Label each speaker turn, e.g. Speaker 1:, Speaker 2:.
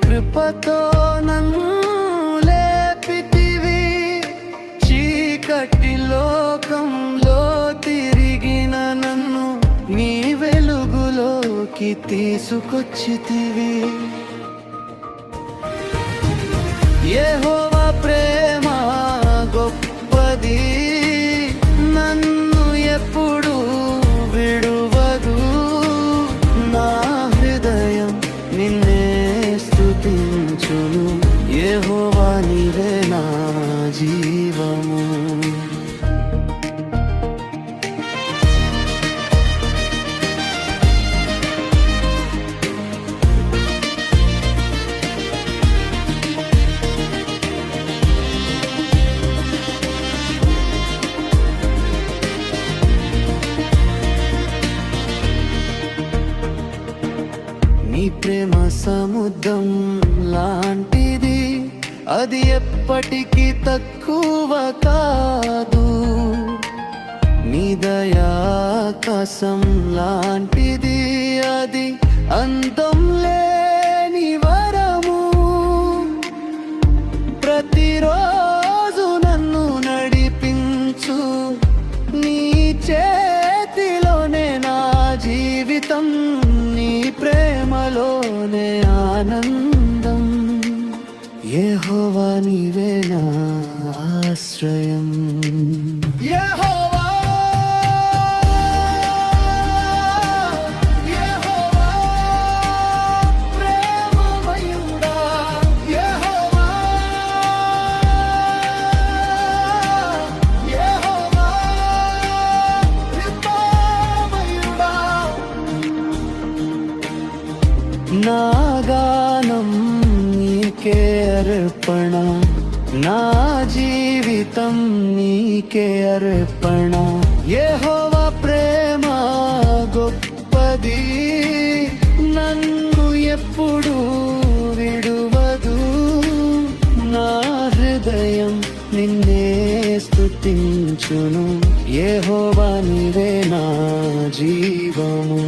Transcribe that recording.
Speaker 1: కృపతో నన్ను లేపితివి, చీకటి లోకంలో తిరిగిన నన్ను నీ వెలుగులోకి తీసుకొచ్చితివి. యెహోవా ప్రేమ గొప్పది, నన్ను ఎప్పుడు విడువదు. నా హృదయం నిన్నే స్తుతించును, యెహోవా నీవే నా జీవము. నీ ప్రేమ సముద్రం లాంటిది, అది ఎప్పటికీ తక్కువ కాదు. నీ దయా ఆకాశం లాంటిది, అది అందం లేని వరము. ప్రతిరోజు నన్ను నడిపించు, నీ చేతిలోనే నా జీవితం, నీ ప్రేమలోనే ఆనందం. యెహోవా నీవే నా ఆశ్రయం. యెహోవా, యెహోవా ప్రేమమయుడా, యెహోవా, యెహోవా కృపామయుడా. నా గానం నీకే అర్పణ, నా జీవితం నీకే అర్పణ. యెహోవా ప్రేమ గొప్పది, నన్ను ఎప్పుడు విడువదు. నా హృదయం నిన్నే స్తుతించును, యెహోవా నీవే నా జీవము.